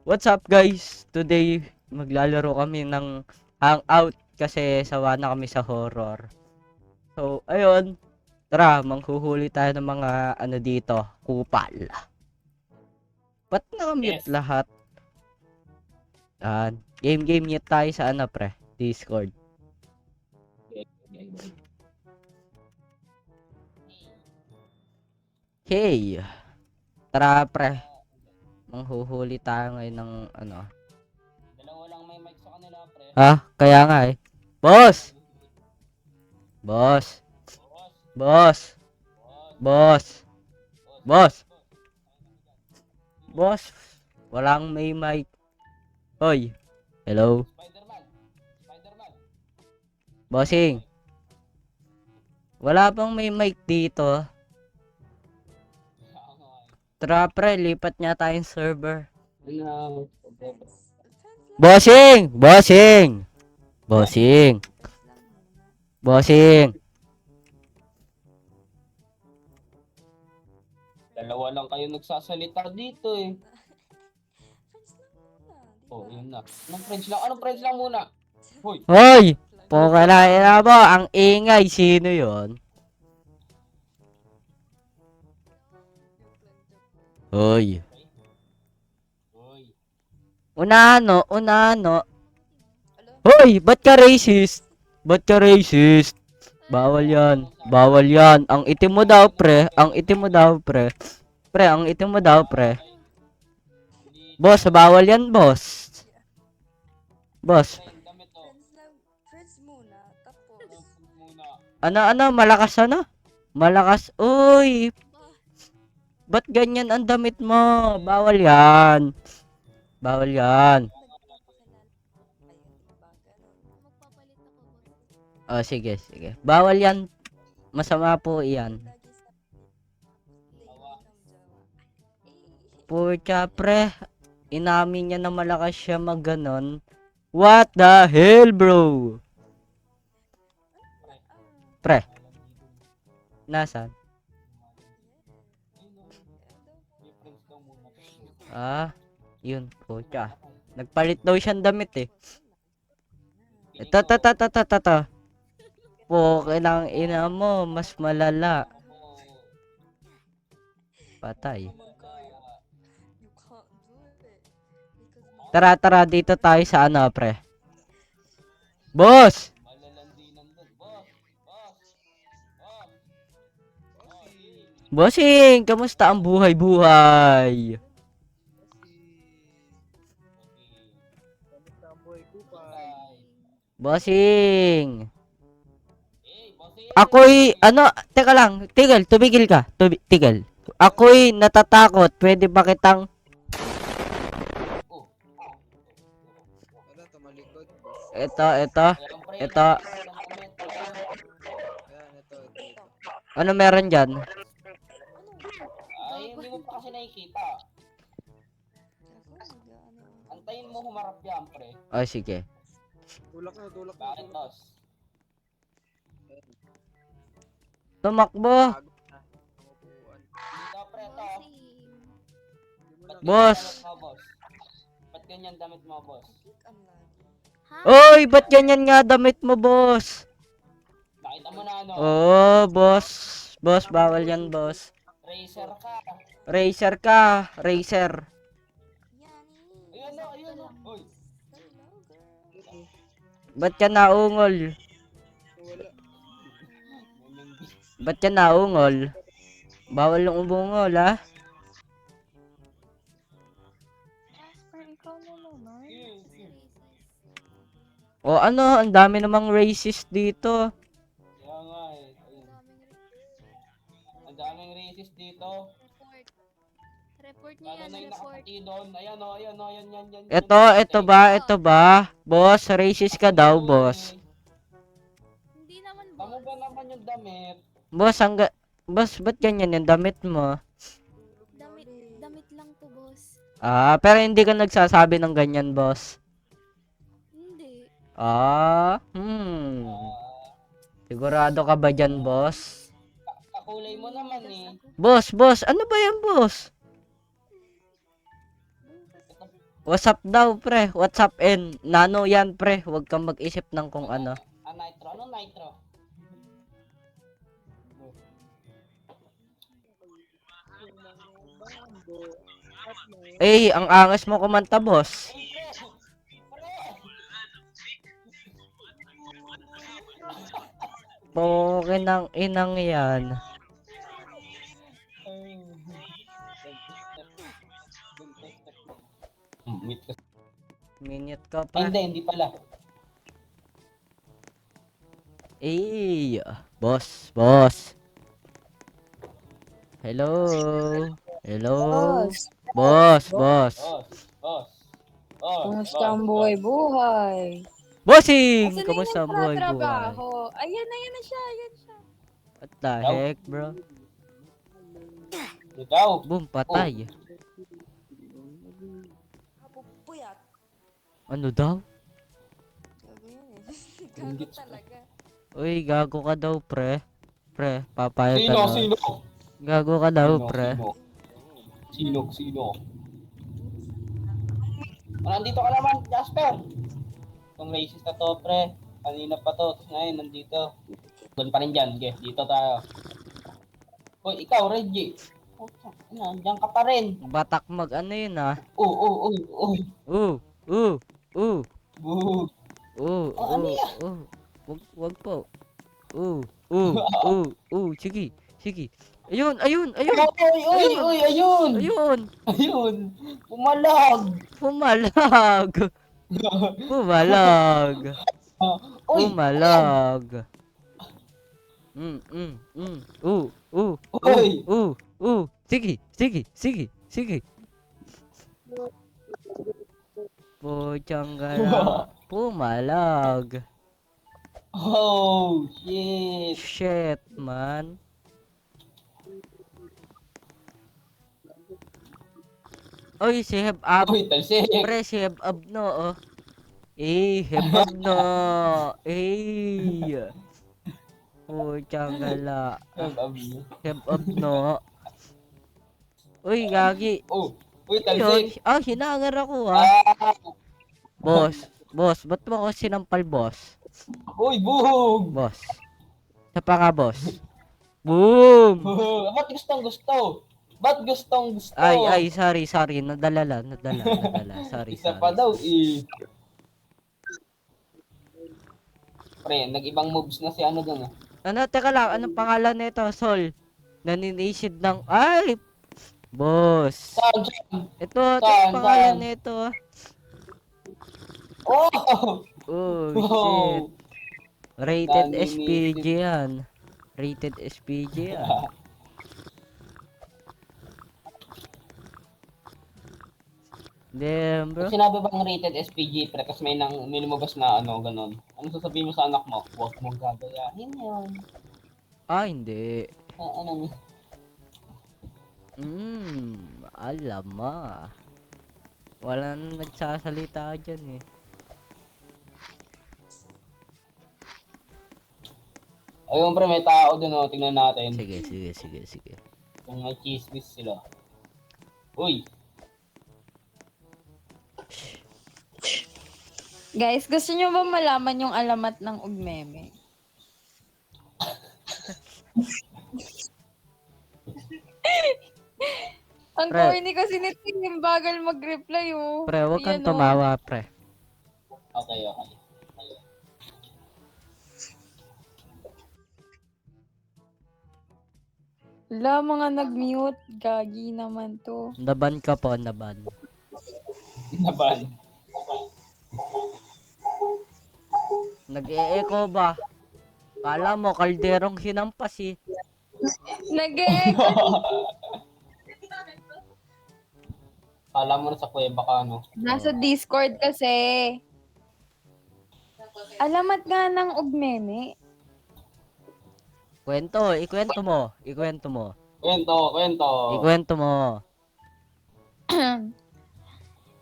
What's up guys? Today maglalaro kami ng Hangout kasi sawa na kami sa horror. So, ayun. Tara, manghuhuli tayo ng mga ano dito, kupal. Ba't nakamute Yes. lahat? Game mute tayo sa ano pre? Discord. Hey! Tara pre. Manghuhuli tayo ngayon ng ano. Dalawa lang may mic sa kanila, pre. Kaya nga eh. Boss! Boss! Boss! Boss! Boss! Boss! Walang may mic. Hoy! Hello? Spider-Man. Spider-Man. Bossing! Wala bang may mic dito? Tara pre, lipat niya tayong server. Ano? Bossing! Bossing! Bossing! Bossing! Dalawa lang kayo nagsasalita dito eh. Oh, yun na. Anong French lang? Anong French lang muna? Hoy! Hoy! Pukalain mo, ang ingay. Sino yon? Hoy! Hoy! Unano, unano. Hoy! Ba't ka racist? Ba't ka racist? Bawal yan. Bawal yan. Ang itim mo daw, pre. Ang itim mo daw, pre. Pre, ang itim mo daw, pre. Boss, bawal yan, boss. Boss. Damit to. Friends muna, tapos Muna. Ano, malakas ano? Malakas. Uy! Ba't ganyan ang damit mo? Bawal yan. Bawal yan. Oh, sige, sige. Bawal yan. Masama po yan. Pucha, pre. Inamin niya na malakas siya magganon. What the hell, bro? Pre. Nasaan? Yun, pucha. Nagpalit daw siyang damit eh. Ito. Po, kailangan ina mo, mas malala. Patay. Tara, dito tayo sa ano, pre. Boss! Bossing, kamusta ang buhay-buhay? Bossing! Ako'y, ano, teka lang, tumigil ka, tigil. Ako'y natatakot, pwede ba kitang... Ito. Ano meron dyan? Ay, hindi mo pa kasi nakikita. Antayin mo humarap yan, pre. Oh, sige. Tulak na. Bakit, boss? Tumakbo. Dito, pre, to. Boss. Ba't ganyan damit mo, boss? Oy, ba't ganyan nga damit mo, boss? Nakita mo na ano? Oh, boss. Boss, bawal yan, boss. Racer ka. Racer ka, racer. Ayun na. Hoy. Ba't ka naungol? Ba't ka naungol? Bawal yung umungol, ha? O ano, ang dami namang racist dito. Kaya nga eh. Ang daming racist dito. Report niya Lalo yan, na yung report. nakapati doon. Ayan o, yan. Ito ba? Boss, racist ka daw, boss. Hindi naman, Tamo boss. ba naman yung damit? Boss, ba't ganyan yung damit mo? Damit lang to, boss. Pero hindi ka nagsasabi ng ganyan, boss. Hindi. Sigurado ka ba dyan, boss? Kakulay mo naman eh. Boss, ano ba yan, boss? WhatsApp daw, pre. WhatsApp and nano yan, pre. Huwag kang mag-isip ng kung ano. Nitro. Anong nitro? Eh, ang angas mo kumanta, boss. Pokin ng inang yan. Meet ka. Minute ka Ay, pa. hindi pala. Eh, boss. Hello. Hello. Boss. Boss. Kumusta ang buhay-buhay? Bossing! Asan na Kamusta yung ang buhay? nagtatrabaho? Ayan na siya. What the heck, bro? Ikaw. Boom, patay. Puyat. Ano daw? Gago yun eh. Gago talaga. Uy, gago ka daw, pre. Pre, papayag ka Sino? na. Gago ka daw, pre. Sino? Nandito ka naman, Jasper. Itong racist na to, pre. Kanina pa to, tapos ngayon nandito. Doon pa rin dyan, okay, dito tayo. Uy, ikaw, Reggie. Diyan ka pa rin. Batak mag ano yun, ah? Oo. Boo. Ano yan? Wag po. Sige. Ayun. Uy, ayun. Ayun. Pumalag. Uy, Pumalag. Sige. Pochangala. Pumalag. Oh, shit. Shit, man. Oy, si Heb Ab. Uy, talsik. Pre, si Heb Ab no, oh. Heb Ab no. Pochangala. Heb Ab no. Uy, gagi. Uy, Ayun. talsik. Hinangar ako, ah. Boss, ba't mo ako sinampal, boss? Uy, buhog. Boss. Sa pa nga, boss. Boom! Ba't gusto? Ay, sorry. Nadala. Sorry. Isa pa daw, eh. Pre, nag-ibang moves na si ano dun, ah. Ano, teka lang, anong pangalan nito, Sol? Naninisid ng, ay! Boss. Saan? Ito Saan? pangalan nito. Oh! Oh, Wow. shit. Rated Naninisid. SPG yan. Damn, bro. Sinabi bang rated SPG, pre, kasi may lumabas na ano, ganun. Ano sasabihin mo sa anak mo? Huwag mong gagayahin yun. Hindi. Ano? Alam mo. Wala nang nagsasalita dyan, eh. Ayun, pre, may tao dun, oh. Tingnan natin. Sige. Kung may chismis sila. Uy! Guys, gusto nyo ba malaman yung alamat ng ugmeme? Ang Pre. corny kasi nito yung bagal mag-reply, oh. Pre, huwag kang Ayan, oh. tumawa, pre. Okay. Wala, mga nag-mute. Gagi naman to. Naban ka po, naban. Naban. Nag-e-echo ba? Kala mo, kalderong hinampas, eh. Nag-e-echo. Kala mo na sa kuweba ka, no? Nasa Discord kasi. Alamat nga ng ugmeme. Ikwento mo. Kwento.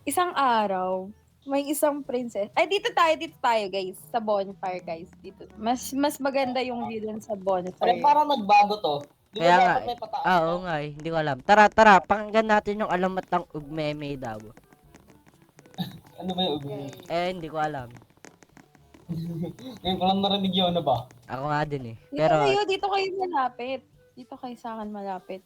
Isang araw, may isang princess. Ay, dito tayo, guys. Sa bonfire, guys. Dito. Mas maganda yung view dun sa Pre, bonfire. parang nagbago to. Di ba Kaya nga, dapat may pataas oo to? nga, hindi ko alam. Tara, pakinggan natin yung alamat ng ugmeme daw. Ano ba yung ubi? Hindi ko alam. Ngayon ko lang narinig yun, ano ba? Ako nga din eh. Dito Pero, dito kayo malapit. Dito kayo sa akin malapit.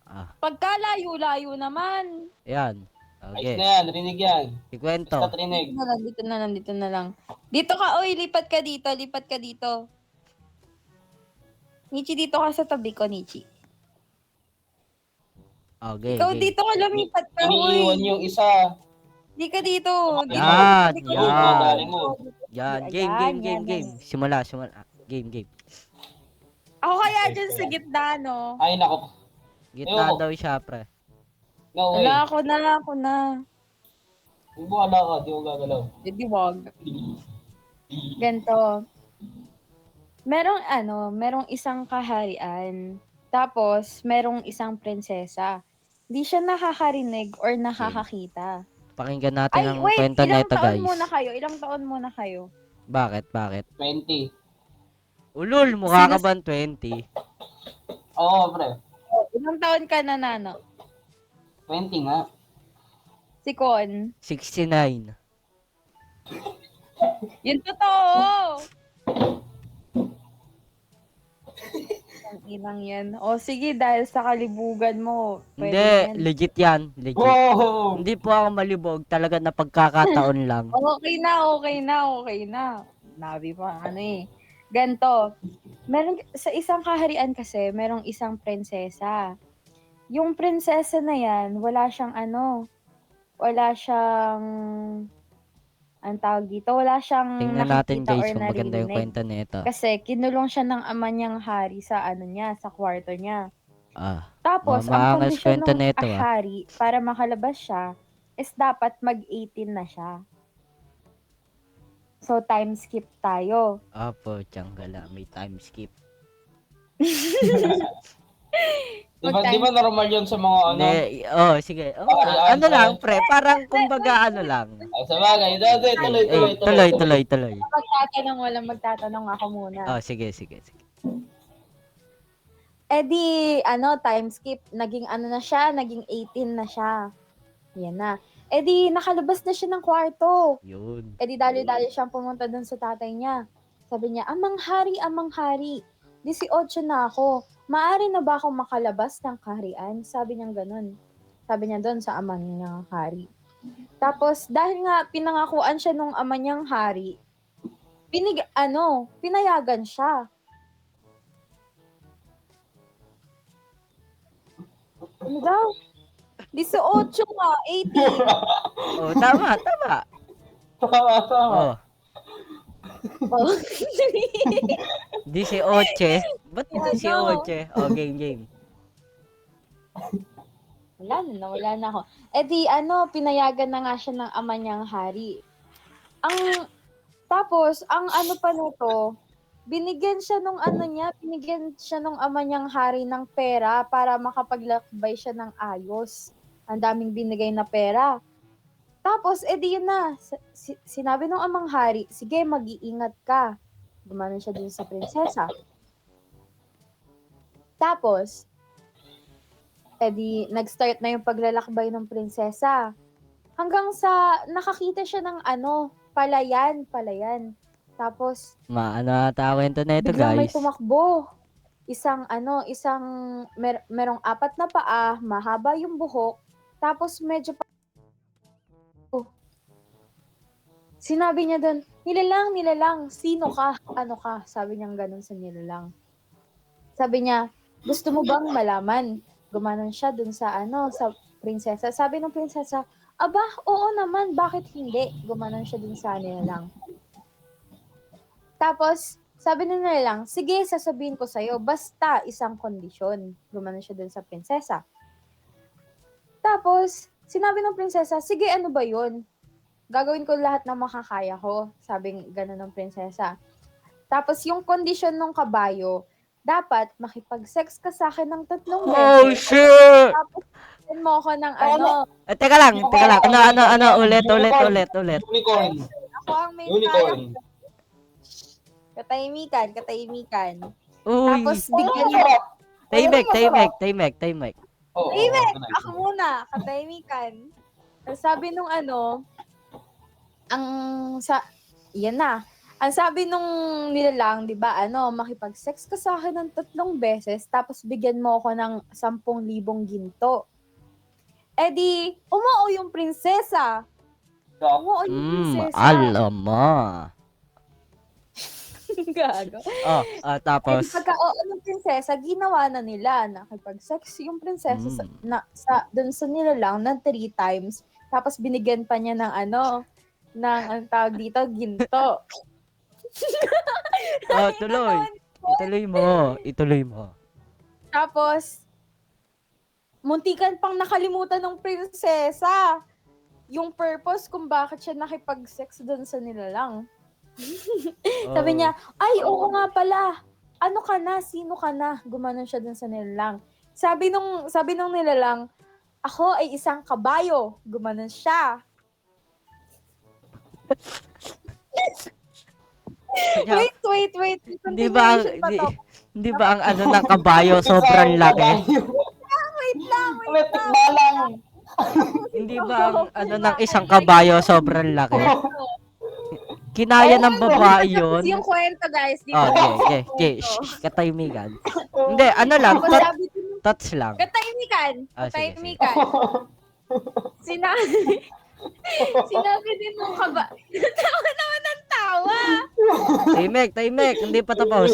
ah, Pagka layo-layo naman. yan. Ayos Okay. na yan, narinig yan. Ikwento. Basta rinig. Dito na lang, dito na lang. Dito ka, oy, lipat ka dito, lipat ka dito. Nichi, dito ka sa tabi ko, Nichi. Okay, Ikaw okay. dito ka, lumipat ka, Iniiwan oy. yung isa. Di ka dito. Dito, Yan, tabi ko, yan. dito. Galing mo. Yan, Ayan, game. yan. Simula. Game. Ako kaya dyan sa gitna, no? Ay, nako. Gitna Ayoko. daw siya, pre. No way. Wala, ako na. Huwag mo ala ka, di ko gagalaw. Hindi, wag. Ganto. Merong isang kaharian. Tapos, merong isang prinsesa. Hindi siya nakakarinig or nakakakita. Pakinggan natin Ay, ang wait, kwento ilang nito, taon guys. muna kayo? Ilang taon muna kayo? Bakit? 20. Ulul, mukha ka Sino- ba 20? Oo, pre. Ilang taon ka na, Nano? 20 nga. Si Con. 69. Yun totoo! Ang inang yan. O sige, dahil sa kalibugan mo. Pwede Hindi, yan. legit yan. Legit. Wow! Hindi po ako malibog. Talaga na pagkakataon lang. Okay na. Nabi pa, Ganto. Meron, sa isang kaharian kasi, merong isang prinsesa. Yung prinsesa na yan, wala siyang ang tawag dito, wala siyang Tingnan natin, nakikita guys, or kung maganda yung naririnig. kwento nito. Kasi kinulong siya ng ama niyang hari sa sa kwarto niya. Ah, Tapos, ang maangas kondisyon kwento ng nito, ah. hari para makalabas siya is dapat mag-18 na siya. So, time skip tayo. Apo, tiyangala. May time skip. Di ba normal yun sa mga ano? Hindi, sige. Kaharian, Ano pre. lang, pre. Parang kumbaga ano lang. Ay, sa bagay. Tuloy. Tuloy. Walang magtatanong ako muna. Sige. Eh di, time skip, naging na siya, naging 18 na siya. Yan na. Eh di, nakalabas na siya ng kwarto. Yun. Eh di, dali-dali siyang pumunta dun sa tatay niya. Sabi niya, amang hari, 18 na ako. Maaari na ba akong makalabas ng kaharian? Sabi niya ganun. Sabi niya doon sa ama niyang hari. Tapos, dahil nga pinangakuan siya nung ama niyang hari, pinayagan siya. Ano daw? 18 nga, 18. Tama. Tama. Oh, 18. Ba't 18? Game. Wala na ako. Eh di, pinayagan na nga siya ng ama niyang hari. Tapos, ang pa nito, binigyan siya nung ama niyang hari ng pera para makapaglakbay siya ng ayos. Ang daming binigay na pera. Tapos, di yun na. Sinabi nung amang hari, sige, mag-iingat ka. Gumanon siya dun sa prinsesa. Tapos, di nag-start na yung paglalakbay ng prinsesa. Hanggang sa nakakita siya ng palayan. Tapos, kwento na ito, biglang may guys. tumakbo. Merong 4 na paa, mahaba yung buhok, tapos medyo sinabi niya doon, nilalang, sino ka? Ano ka? Sabi niya ganun sa nilalang. Sabi niya, gusto mo bang malaman? Gumanon siya doon sa sa prinsesa. Sabi ng prinsesa, aba, oo naman, bakit hindi? Gumanon siya doon sa nilalang. Tapos, sabi na nilalang, sige, sasabihin ko sa'yo, basta isang kondisyon. Gumanon siya doon sa prinsesa. Tapos, sinabi ng prinsesa, sige, ano ba yun? Gagawin ko lahat ng makakaya ko, sabi gano'n ng prinsesa. Tapos yung kondisyon ng kabayo, dapat makipag-sex ka sa akin ng 3 beses. Oh, shit! Tapos, send mo ako ng Teka lang. Ulit. Unicorn. Ako ang may Unicorn. Katahimikan. Uy, Tapos, bigyan niya. Timek. Oo. Ako muna, katahimikan. Tapos sabi nung ang yan na. Ang sabi nung nilalang, di ba, makipag-sex ka sa akin ng 3 beses, tapos bigyan mo ako ng 10,000 ginto. Eh di, umuo yung prinsesa. Umuo yung prinsesa. Alam mo. Gago. Eh di, Tapos, pagka-oo ng prinsesa, ginawa na nila. Nakipag-sex yung prinsesa dun sa nilalang ng 3 times. Tapos binigyan pa niya ng ang tawag dito, ginto. tuloy. Ituloy mo. Tapos, muntikan pang nakalimutan ng prinsesa yung purpose kung bakit siya nakipag-sex doon sa nilalang. Sabi niya, ay, oo nga pala. Ano ka na? Sino ka na? Gumanon siya doon sa nilalang. Sabi nung nilalang, ako ay isang kabayo. Gumanon siya. Wait. Hindi ba Continuation pa to. hindi ba ang ng kabayo sobrang laki? Wait lang. Electric balang. Hindi ba ang ng isang kabayo sobrang laki? Kinaya ng babae yun. Yung kwento, guys. Di Oh, ba? okay. Katahimikan. Hindi, lang. Tapos sabi ko, Touch lang. katahimikan. Sige. Katahimikan. Sinabi din mo tawa naman ng tawa. Tahimik. Hindi pa tapos.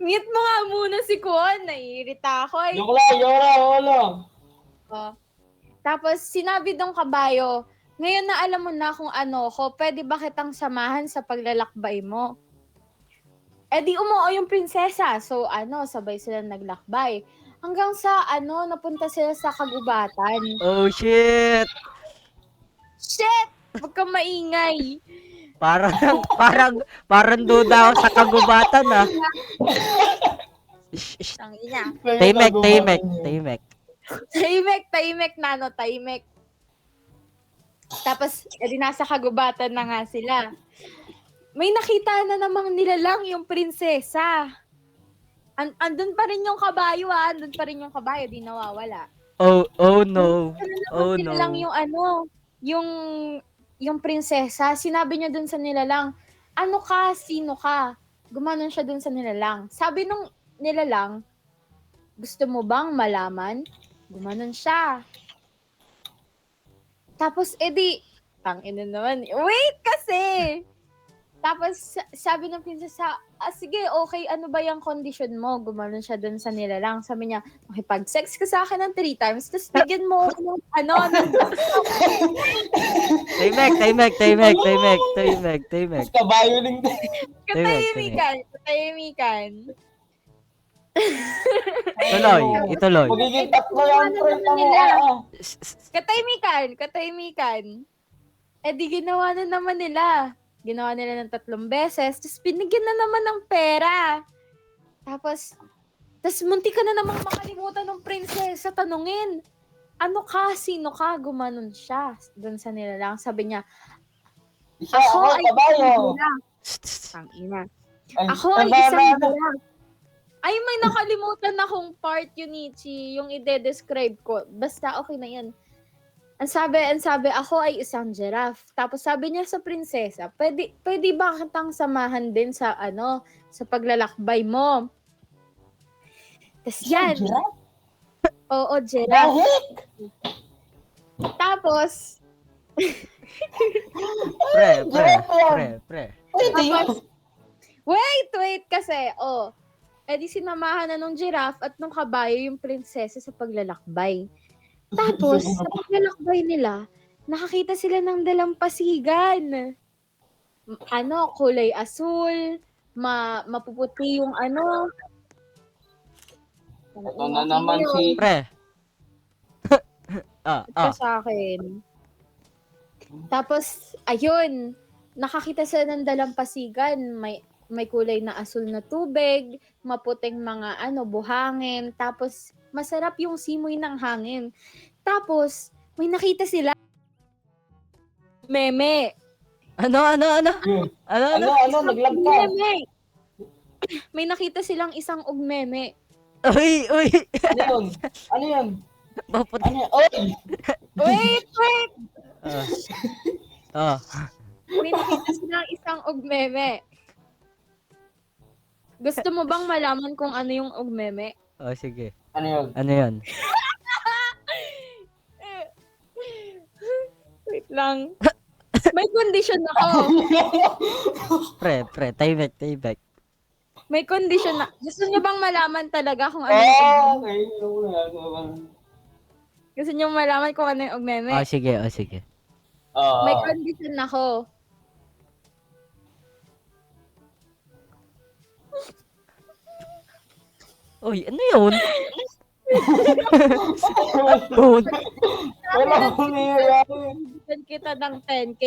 Mute mo nga muna si Kuan. Naiirita ako eh. Joke lang. Oh. Tapos sinabi dong kabayo, ngayon na alam mo na kung ano ko, pwede ba kitang samahan sa paglalakbay mo? Eh di umuo yung prinsesa. So sabay sila naglakbay. Hanggang sa napunta sila sa kagubatan. Oh, shit! Shit! Huwag kang maingay. Parang duda ako sa kagubatan, ah. Tangina. Tahimik. Tahimik, nano, tahimik. Tapos, edi nasa kagubatan na nga sila. May nakita na namang nilalang yung prinsesa. Andun pa rin yung kabayo, andun pa rin yung kabayo, di nawawala. Oh no. Oh no. Nilalang yung prinsesa, sinabi niya dun sa nilalang, ano ka, sino ka? Gumanon siya dun sa nilalang. Sabi nung nilalang, gusto mo bang malaman? Gumanon siya. Tapos, edi, tangina naman. Wait kasi! Tapos, sabi ng prinsesa, sige, okay, ano ba yung condition mo? Gumanon siya dun sa nilalang. Sabi niya, makipag-sex ka sa akin ng 3 times, tapos bigyan mo ako ng Tahimik. Kabayo din. Katahimikan. Ituloy. Magiging 3 yung friend nila. mo. Katahimikan. Eh di ginawa na naman nila. Ginawa nila ng 3 beses, tapos binigyan na naman ng pera. Tapos munti ka na namang makalimutan ng prinsesa, tanungin. Ano ka? Sino ka? Gumanon siya doon sa nilalang. Sabi niya, Ako ay kabayo. Tangina. Ako ay isang nilalang. Ay, may nakalimutan akong part, Yunichi, yung ide-describe ko. Basta okay na yan. Ang sabi, ako ay isang giraffe. Tapos sabi niya sa prinsesa, pwede ba kitang samahan din sa sa paglalakbay mo? Tapos yan. Oo, giraffe. Tapos, Pre. tapos, wait kasi, edi sinamahan na nung giraffe at nung kabayo yung prinsesa sa paglalakbay. Tapos, sa paglalakbay nila, nakakita sila ng dalampasigan. Kulay asul, mapuputi yung Ito na naman si... Pre. Sa akin. Tapos, ayun, nakakita sila ng dalampasigan. May kulay na asul na tubig, maputing mga buhangin, tapos masarap yung simoy ng hangin. Tapos, may nakita sila meme. Ano? Naglag ka. Meme. May nakita silang isang ugmeme. Uy. Ano yun? Papunta. Ano yan? Oy! Wait! Oh. May nakita silang isang ugmeme. Gusto mo bang malaman kung ano yung ugmeme? Oh, sige. Ano yun? Ano yun? Wait lang. May condition ako. Pre, tayback. May condition na. Gusto niyo bang malaman talaga kung ano yung ugmeme? Okay. Gusto niyo malaman kung ano yung ugmeme? Oh, sige. May condition ako. Uy, ano yun? Yun. Wala akong nangyayari. Bigyan kita ng 10K.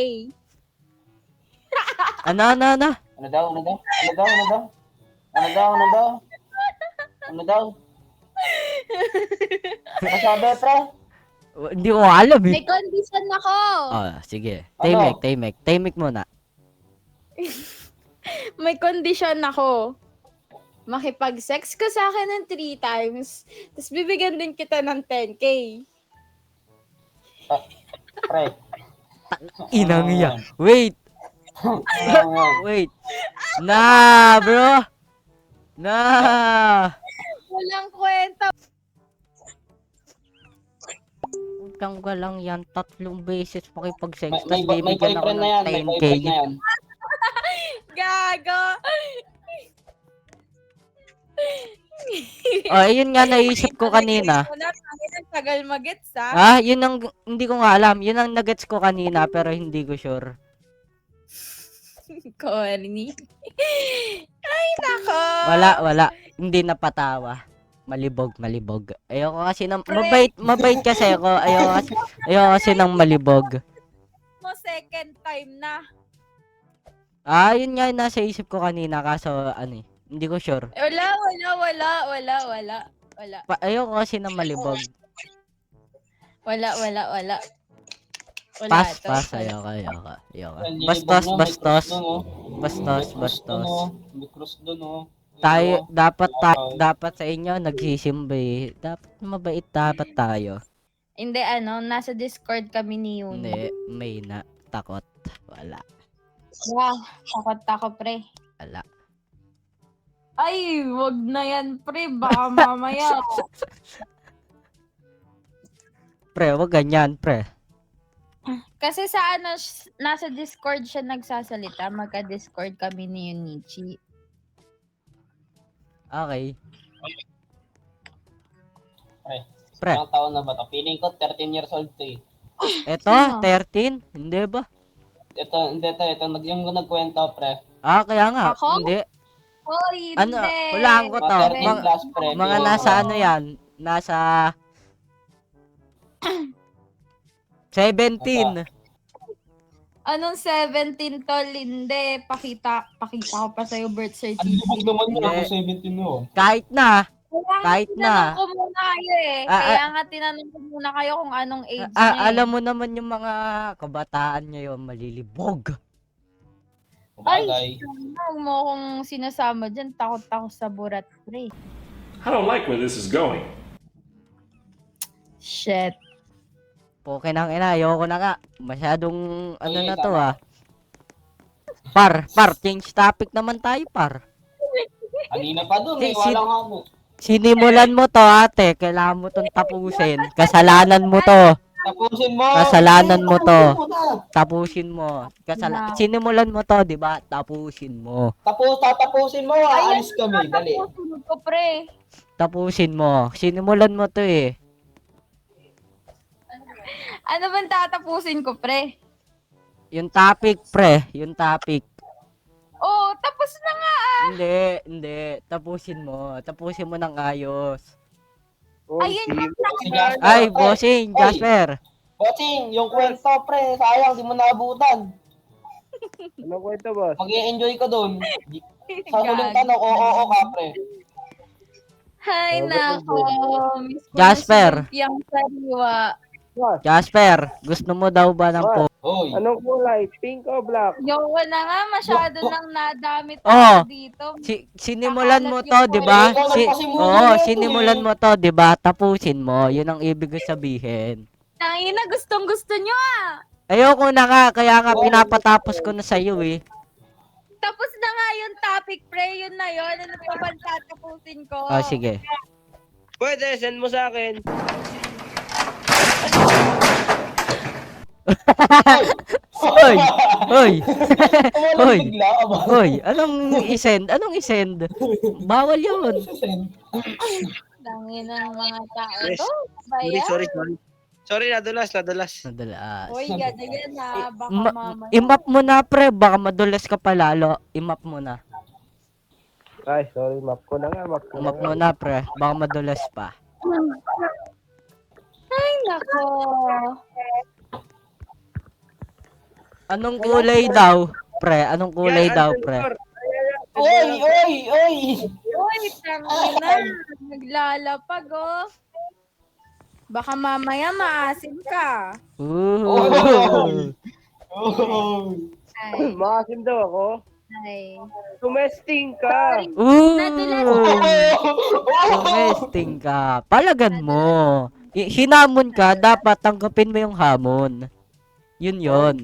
Ano? Ano daw? Ano daw? Masabi, pre? Hindi ko alam eh. May condition ako. Oh, sige. Ano? Tahimik muna. May condition ako. Makipag-sex ka sa akin ng 3 times, tapos bibigyan din kita ng 10K. Pre. Inang Ano iya. yan? Wait. Ano yan? Wait. Nah, bro. Nah. Walang kwenta. Utang ka lang yan. 3 beses pakipag-sex. May Tapos bibigyan ako boyfriend ng na yan. May 10K. boyfriend na yan. Gago. Oh, ayun nga naisip ko kanina. Tagal magets ha. Ah, yun ang hindi ko nga alam. Yun ang nagets ko kanina pero hindi ko sure. Corny. Ay, nako. Wala. Hindi napatawa. Malibog. Ayoko kasi ng Pre. mabait kasi ako. Ayoko kasi ng malibog. Mo second time na. Ah, yun nga yung nasa isip ko kanina kaso ano eh, hindi ko sure. Wala. Ayoko kasi ng malibog. Wala. Pass, to. ayoko. Ang Bastos. libog na, may Bastos. May cross doon, oh. Tayo, dapat sa inyo nagsisimba eh. Dapat mabait dapat tayo. Hindi, nasa Discord kami ni Yun. Hindi, may na takot. Wala. Yeah, takot ako, pre. Wala. Ay, wag na yan, pre. Baka mamaya. Pre, wag ganyan, pre. Kasi sa nasa Discord siya nagsasalita. Magka-Discord kami ni Yunichi. Okay. Pre. Pre. Ilang taon na ba to? Feeling ko 13 years old to eh. Eto, Sino? 13? Hindi ba? Ito, yung nagkwento, pre. Ah, kaya nga. Ako? Hindi. Hoy, Ano, hindi. hulaan ko to. Mga 13 Mga- plus, pre. Mga nasa ano yan? Nasa 17. Anong 17 tol? Hindi. Pakita ko pa sa'yo birth Ang certificate. libog naman yun, Hindi. ako 17 yun. Kahit na. Kahit na. Tinanong ko muna kayo eh. Ah, Kaya nga tinanong ko muna kayo kung anong age niya eh. Alam mo naman yung mga kabataan ngayon malilibog. Bagay. Huwag mo akong sinasama dyan. Takot ako sa burat, pre. I don't like where this is going. Shit. Poke nang ina, ayoko na nga. Masyadong ano Okay, na to tama. Par, change topic naman tayo, par. Kanina pa dun, Si- walang hamo. Sinimulan mo to, ate. Kailangan mo tong tapusin. Kasalanan mo to. Tapusin mo! Kasalanan mo to. Tapusin mo na. Tapusin mo. Na. Sinimulan mo to, di ba? Tapusin mo. Tatapusin mo, aalis kami, dali. Tapusin ko, pre. Tapusin mo. Sinimulan mo to eh. Ano bang tatapusin ko, pre? Yung topic, pre. Yung topic. Oh, tapos na nga. Hindi. Tapusin mo. Tapusin mo ng ayos. Ayun yung Si Jasper, Ay, pre. bossing, Oy. Jasper. Bossing, yung kwento, pre, sayang, di mo naabutan. Ano kwento, boss? Mag-i-enjoy ka dun. Sa huling tanong, oo ka, pre. Hay Oh, nako. Miss ko na Jasper. si Lumpiang Sariwa. Boss, Jasper, gusto mo daw ba ng boss. Hoy. Anong kulay? Pink o black? Yung na nga, masyado nang nadamit Oh. ako dito. Sinimulan mo Kakalat to, yung 'di ba? Ikaw nagpasimula Oo, nito, sinimulan eh. mo to, 'di ba? Tapusin mo. 'Yun ang ibig ko sabihin. Tangina, gustong gusto nyo ah. Ayoko na nga, kaya nga pinapatapos ko na sa iyo eh. Tapos na nga yung topic, pre. Yun na yun. Ano pa ba tatapusin ko? Oh, sige. Pwede, send mo sa akin. Hoy, hoy. Tumalon Hoy. bigla ka ba? Hoy, anong i-send? Anong i-send? Bawal 'yun. Tangina ng mga tao Yes. to. Baya. Sorry. Sorry, nadulas. Madalas. Uy, ganyan na. Baka mamaya. I-map mo na pre, baka madulas ka pa lalo. I-map mo na. Ay, sorry, map ko na nga. Map mo na pre, baka madulas pa. Ay, nako. Anong kulay daw, pre? Anong kulay daw, pre? Oy! Uy, tangina. Naglalapag, oh. Baka mamaya maasim ka. Ooh. Ay, Maasim daw ako. ay. Tumesting ka. Ooh. Nadulas. Tumesting ka. Palagan mo. Hinamon ka, dapat tanggapin mo yung hamon. Yun. Yun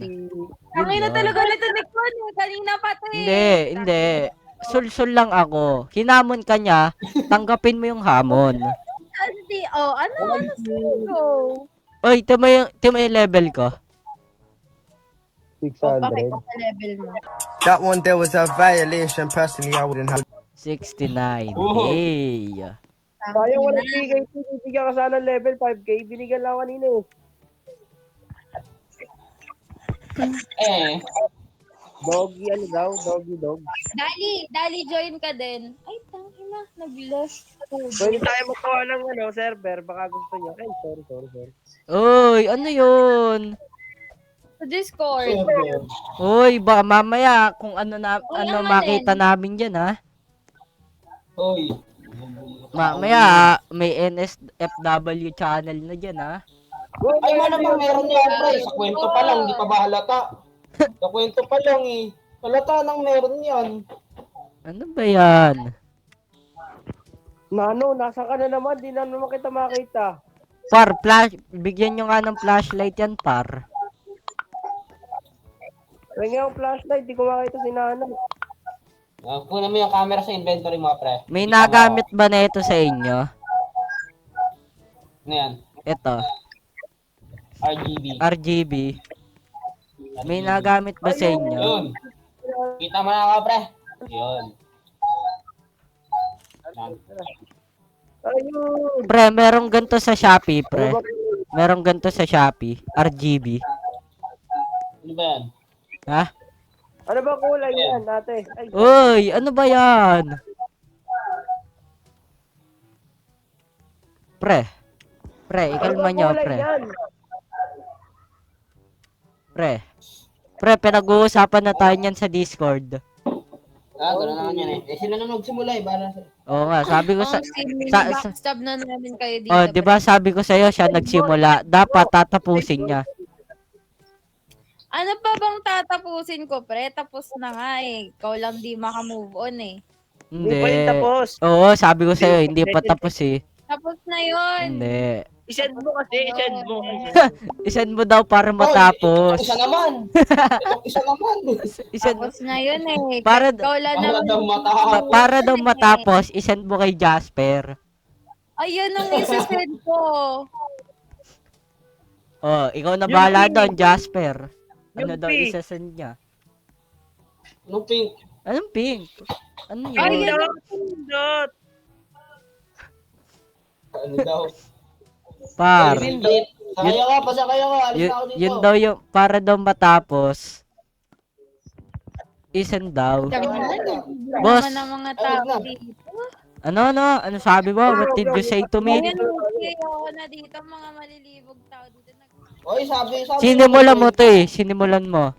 Tangina yun. talaga nito ni Kon. Kanina pa to eh. Hindi. Sulsul lang ako. Hinamon ka niya, tanggapin mo yung hamon. Kasi, oh, ano sa'yo? Oy, timo yung level ko. Oh, bakit 600. ko sa level mo? That one there was a violation. Personally, I wouldn't have. 69. Oo. Hey. Sayang walang bigay. Bibigyan ka sana ng level 5k. Binigyan lang kanina eh. Doggy, ano daw? Doggy dog. Dali, join ka din. Ay, tangina, nag-lost. Pwede tayo magkawa ng server. Baka gusto niya. Ay, sorry. Oy, ano yun? Sa Discord. Oy, baka mamaya kung ano Uy, ang makita alin? namin diyan ha. Hoy. Mamaya may NSFW channel na diyan ha. Ay, malamang meron yan, pre. Sa kwento pa lang, di pa ba halata? Sa kwento pa lang eh. Halata nang meron yan. Ano ba 'yan? Nano, nasa ka na naman. Di na naman kita makita. Par, bigyan nyo nga ng flashlight yan, par. Tingnan yung flashlight. Di ko makita si Nano. Kunin mo yung camera sa inventory mo, pre. May Kita mo. nagamit ba na ito sa inyo? Ano yan? Ito, RGB. RGB. May nagamit ba sa inyo? Yun. Kita mo na ako, pre. Yun. Yan. Ayun. Pre, merong ganito sa Shopee, pre. Ano ba? Merong ganito sa Shopee, RGB. Ano ba yan? Ha? Ano ba kulay yan, ate? Ay, Uy, ano ba yan? Pre, ano ikalma ba nyo, kulay pre. yan? Pre, pinag-uusapan na tayo niyan sa Discord. Gano'n naman yan eh. Sila na magsimula eh. Para sa... Oo nga, sabi ko sa... sa- Backstab na namin kayo dito. Oh, 'di ba sabi ko sa iyo siya nagsimula, dapat tatapusin niya. Ano pa bang tatapusin ko, pre? Tapos na nga eh. Ikaw lang di makamove on eh. Hindi pa rin tapos. Oo, sabi ko sa iyo hindi pa tapos eh. Tapos na yun. Hindi. I-send mo kasi, i-send mo. Isend mo daw para matapos. Isa naman. Itong isa naman. Isend Tapos na yun eh. Para- Ikaw lang Para naman. daw matapos. para daw matapos, isend mo kay Jasper. Ayun ang isasend ko. Oh, ikaw na Yung bahala pink. doon, Jasper. Ano Yung daw pink. isasend niya? Anong pink? Anong pink? Ano Ay, yun? yun. Pindot. Ano daw? Par. Ay, Pindot. Sakaya ka, pasakaya ka. Alis na ako dito. Yun daw yung para daw matapos. Isend daw. Boss. Naman ang mga tao dito. Ano sabi mo? What did you say to me? Ayun, okay. Ako na dito, mga malilibog tao dito. Oy, sabi. Sinimulan mo to eh. Sinimulan mo.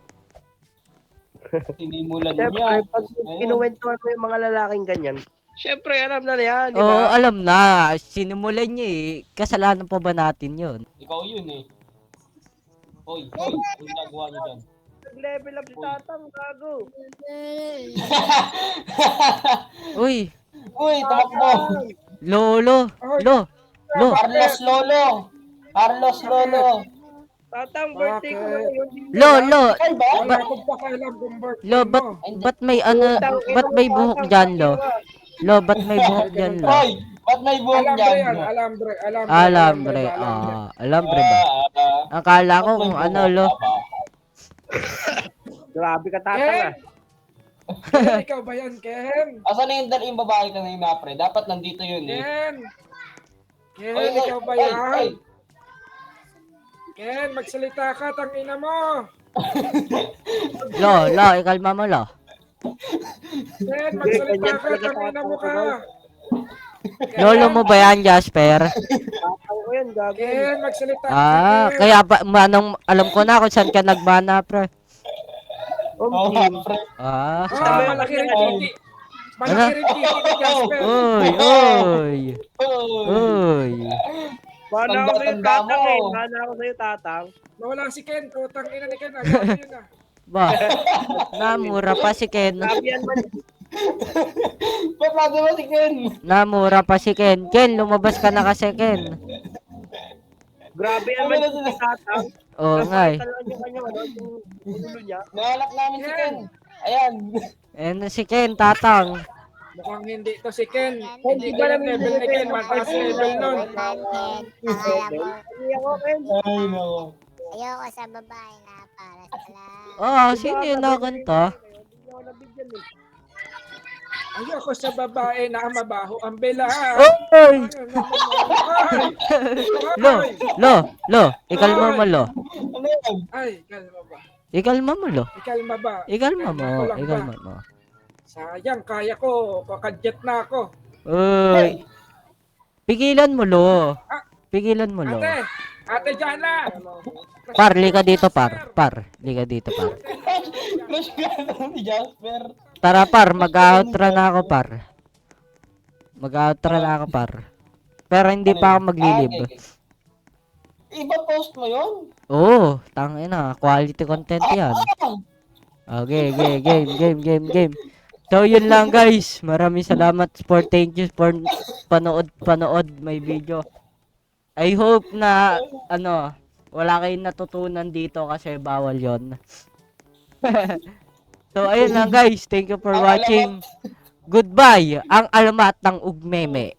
Sinimulan Siyempre, niya. pag kinuwentuhan mo yung mga lalaking ganyan, siyempre, alam na yan, di Oo, ba? alam na. Sinimulan niya eh. Kasalanan pa ba natin yun? Ikaw yun eh. Hoy, hoy, ang ginagawa niyo dyan. Nag-level up si Tatang, gago. Uy, Uy, tumakbo. Lolo. Lo. Lo. Carlos Lolo. Carlos Lolo. Tatang, birthday ko na yun. Lo. Ikaw ba? Wala akong pakialam kung birthday Lo, ba't may ano, ba't may buhok dyan, Lo? Lo, ba't may buhok dyan, Lo? Hoy, ba't may buhok Alambre dyan? yan, alambre. Alambre. Alambre. Alambre ba? Akala ko kung ano, Lo. Grabe ka, Tatang, ah. Ken, ikaw ba yan, Ken? Asan na yung babae kanina, pre? Dapat nandito yun eh. Ken! Ken, Oy, oy, ikaw ba oy, yan? oy. Ken, magsalita ka, tangina mo! Lo, ikalma mo, Lo. Ken, magsalita ka, tangina mo ka! Lolo mo ba yan, Jasper? Tatang ko yan, gago. Ken, magsalita ka, Ken! Kaya ba, manong, alam ko na kung saan ka nagbana, pre. Oo, pre. Malaki rin titi. Malaki rin titi ni Jasper. Uy. Mana ako sa'yo, Tanda mo. Tatang, eh. Mana ako sa'yo, Tatang. Nawala si Ken, putang ina ni Ken. Ayaw ko yun ah. Ba, namura pa si Ken. Grabe yan man. Ba't lagi mo si Ken? Namura pa si Ken. Ken, lumabas ka na kasi, Ken. Grabe yan man si Tatang. Oo nga eh. Talagang yung kanya, ano, yung ulo niya. Nahanap namin si Ken. Ayan. Si Ken, tatang. Mukhang hindi to si Ken. Hindi ka yung level ni Ken. Mataas level nun. Hindi ako, Ken. Ay, nako. Ayoko sa babae na para sa lang. Sino yung nakanta? Hindi ako nabigyan, eh. Ayoko sa babae na mabaho ang bela. Oy! Lo, ikalma mo, Lo. Ano yan? Ay, kalma ba? Ikalma mo, Lo. Ikalma ba? Ikalma mo, Ako lang ba? ikalma mo. Sayang, kaya ko. Kakajet na ako. Uy! Pigilan mo, Lo. Pigilan mo, Lo. Ate Jana! Par, lika dito, par. Lika dito, par. Crush ka na ni Jasper. Tara, par, mag-outra na ako, par. Mag-outra na ako, par. Pero hindi pa ako maglilib. Okay. Iba post mo yun? Oo, tangina, quality content yan. Okay, game. So, yun lang, guys. Maraming salamat for thank you for panood my video. I hope na, wala kayong natutunan dito kasi bawal yon. So, ayun lang, guys. Thank you for watching. Goodbye. Ang alamat ng ugmeme.